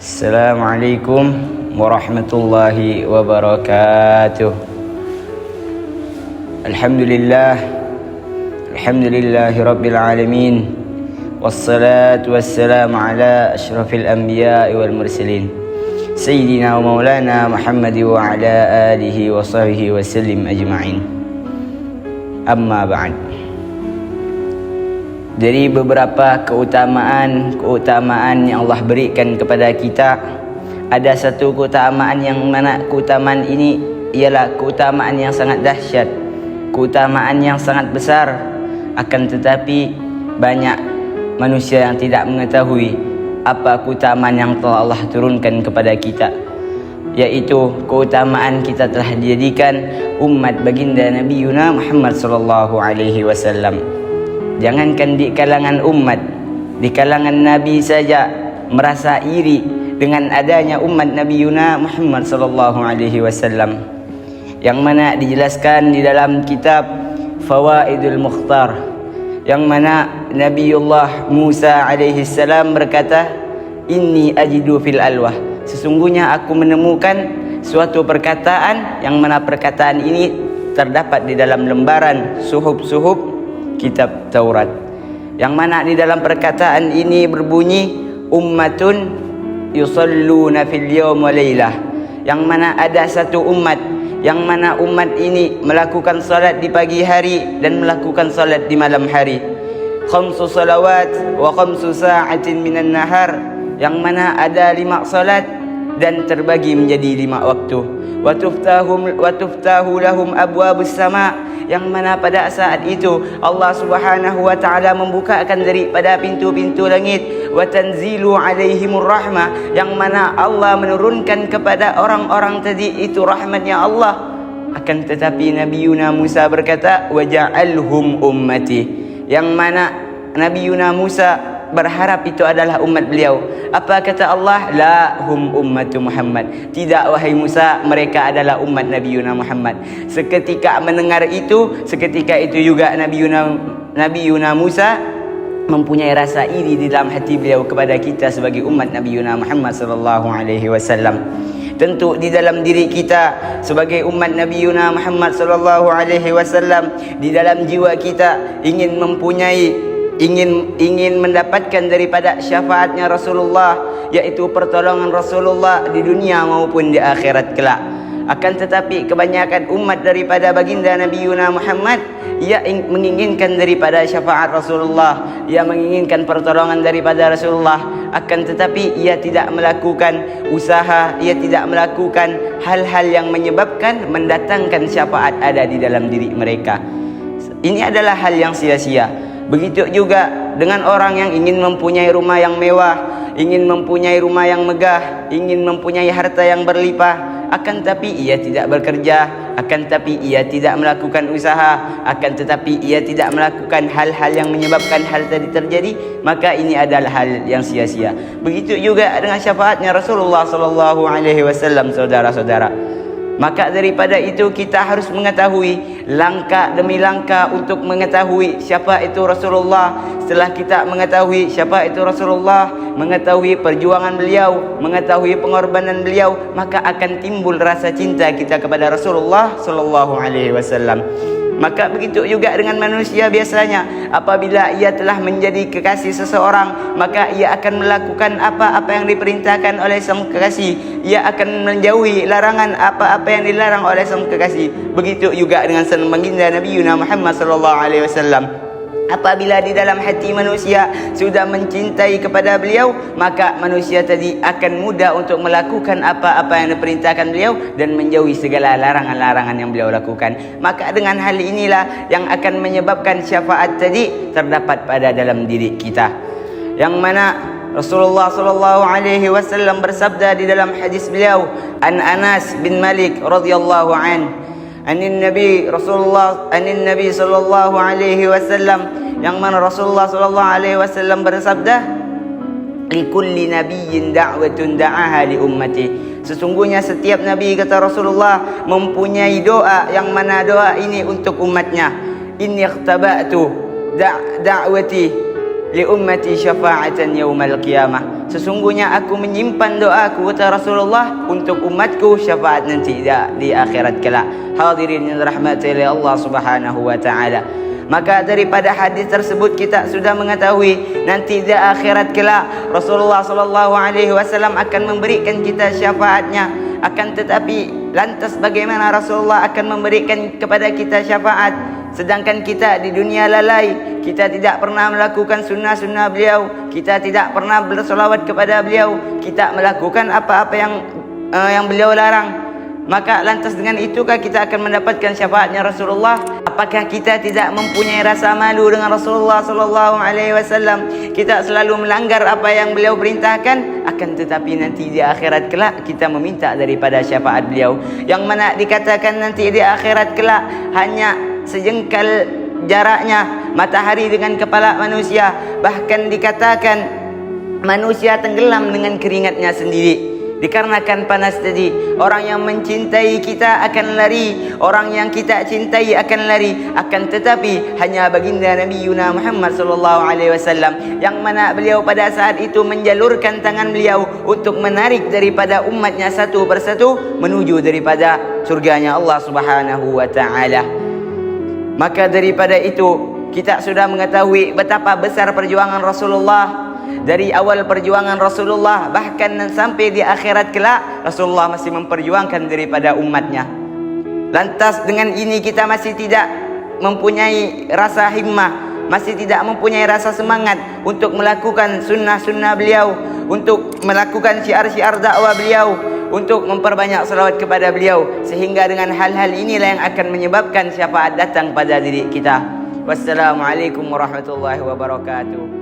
Assalamualaikum warahmatullahi wabarakatuh. Alhamdulillahi rabbil alamin. Wassalatu wassalamu ala asyrafil anbiya'i wal mursalin Sayyidina wa maulana Muhammad wa ala alihi wa sahbihi wa sallim ajma'in. Amma ba'd. Dari beberapa keutamaan yang Allah berikan kepada kita, ada satu keutamaan yang mana keutamaan ini ialah keutamaan yang sangat dahsyat, keutamaan yang sangat besar. Akan tetapi banyak manusia yang tidak mengetahui apa keutamaan yang telah Allah turunkan kepada kita, yaitu keutamaan kita telah dijadikan umat baginda Nabi Muhammad sallallahu alaihi wasallam. Jangankan di kalangan umat, di kalangan Nabi saja merasa iri dengan adanya umat Nabi Muhammad sallallahu alaihi wasallam, yang mana dijelaskan di dalam kitab Fawaidul Mukhtar, yang mana Nabiullah Musa alaihi salam berkata, "Inni ajidu fil alwah." Sesungguhnya aku menemukan suatu perkataan yang mana perkataan ini terdapat di dalam lembaran suhuf kitab Taurat, yang mana di dalam perkataan ini berbunyi ummatun yusalluna fil yawm wa laylah, yang mana ada satu umat yang mana umat ini melakukan salat di pagi hari dan melakukan salat di malam hari. Khamsu salawat wa khamsu sa'atin minan nahar, yang mana ada 5 salat dan terbagi menjadi 5 waktu. Wa tuftahu lahum abwabus sama', yang mana pada saat itu Allah Subhanahu wa taala membukakan daripada pintu-pintu langit. Wa tanzilu alaihimur rahmah, yang mana Allah menurunkan kepada orang-orang tadi itu rahmatnya Allah. Akan tetapi Nabi Musa berkata, wa ja'alhum ummati, yang mana Nabi Musa berharap itu adalah umat beliau. Apa kata Allah? La hum ummatu Muhammad. Tidak wahai Musa, mereka adalah umat Nabi Muhammad. Seketika mendengar itu, seketika itu juga Nabi Musa mempunyai rasa iri di dalam hati beliau kepada kita sebagai umat Nabi Muhammad sallallahu alaihi wasallam. Tentu di dalam diri kita sebagai umat Nabi Muhammad sallallahu alaihi wasallam, di dalam jiwa kita ingin mendapatkan daripada syafaatnya Rasulullah, yaitu pertolongan Rasulullah di dunia maupun di akhirat kelak. Akan tetapi kebanyakan umat daripada baginda Nabi Muhammad, ia menginginkan daripada syafaat Rasulullah, ia menginginkan pertolongan daripada Rasulullah. Akan tetapi ia tidak melakukan usaha, ia tidak melakukan hal-hal yang menyebabkan mendatangkan syafaat ada di dalam diri mereka. Ini adalah hal yang sia-sia. Begitu juga dengan orang yang ingin mempunyai rumah yang mewah, ingin mempunyai rumah yang megah, ingin mempunyai harta yang berlimpah, akan tapi ia tidak bekerja, akan tapi ia tidak melakukan usaha, akan tetapi ia tidak melakukan hal-hal yang menyebabkan hal tadi terjadi, maka ini adalah hal yang sia-sia. Begitu juga dengan syafaatnya Rasulullah sallallahu alaihi wasallam, saudara-saudara. Maka daripada itu kita harus mengetahui langkah demi langkah untuk mengetahui siapa itu Rasulullah. Setelah kita mengetahui siapa itu Rasulullah, mengetahui perjuangan beliau, mengetahui pengorbanan beliau, maka akan timbul rasa cinta kita kepada Rasulullah sallallahu alaihi wasallam. Maka begitu juga dengan manusia biasanya, apabila ia telah menjadi kekasih seseorang, maka ia akan melakukan apa-apa yang diperintahkan oleh sang kekasih. Ia akan menjauhi larangan apa-apa yang dilarang oleh sang kekasih. Begitu juga dengan sang baginda Nabi Muhammad sallallahu alaihi wasallam. Apabila di dalam hati manusia sudah mencintai kepada beliau, maka manusia tadi akan mudah untuk melakukan apa-apa yang diperintahkan beliau dan menjauhi segala larangan-larangan yang beliau lakukan. Maka dengan hal inilah yang akan menyebabkan syafaat tadi terdapat pada dalam diri kita. Yang mana Rasulullah sallallahu alaihi wasallam bersabda di dalam hadis beliau, an Anas bin Malik radhiyallahu anin Nabi sallallahu alaihi wasallam, yang mana Rasulullah sallallahu alaihi wasallam bersabda, likulli nabiyyin da'watun da'aha li ummati. Sesungguhnya setiap nabi, kata Rasulullah, mempunyai doa yang mana doa ini untuk umatnya. Inni ikhtaba'tu da'wati li ummati syafa'atan yaumal qiyamah. Sesungguhnya aku menyimpan doaku, kata Rasulullah, untuk umatku syafaat nanti di akhirat kelak. Hadirin yang dirahmati oleh Allah Subhanahu wa taala. Maka daripada hadis tersebut kita sudah mengetahui nanti di akhirat kelak Rasulullah sallallahu alaihi wasallam akan memberikan kita syafaatnya. Akan tetapi lantas bagaimana Rasulullah akan memberikan kepada kita syafaat sedangkan kita di dunia lalai, kita tidak pernah melakukan sunnah-sunnah beliau, kita tidak pernah bersolawat kepada beliau, kita melakukan apa-apa yang beliau larang. Maka lantas dengan itukah kita akan mendapatkan syafaatnya Rasulullah? Apakah kita tidak mempunyai rasa malu dengan Rasulullah sallallahu alaihi wasallam? Kita selalu melanggar apa yang beliau perintahkan, akan tetapi nanti di akhirat kelak kita meminta daripada syafaat beliau. Yang mana dikatakan nanti di akhirat kelak hanya sejengkal jaraknya matahari dengan kepala manusia. Bahkan dikatakan manusia tenggelam dengan keringatnya sendiri. Dikarenakan panas tadi, orang yang mencintai kita akan lari, orang yang kita cintai akan lari. Akan tetapi hanya baginda Nabi Muhammad sallallahu alaihi wasallam yang mana beliau pada saat itu menjalurkan tangan beliau untuk menarik daripada umatnya satu persatu menuju daripada surganya Allah Subhanahu wa taala. Maka daripada itu kita sudah mengetahui betapa besar perjuangan Rasulullah. Dari awal perjuangan Rasulullah bahkan sampai di akhirat kelak Rasulullah masih memperjuangkan daripada umatnya. Lantas dengan ini kita masih tidak mempunyai rasa himmah, masih tidak mempunyai rasa semangat untuk melakukan sunnah-sunnah beliau, untuk melakukan syiar-syiar dakwah beliau, untuk memperbanyak salawat kepada beliau, sehingga dengan hal-hal inilah yang akan menyebabkan syafaat datang pada diri kita. Wassalamualaikum warahmatullahi wabarakatuh.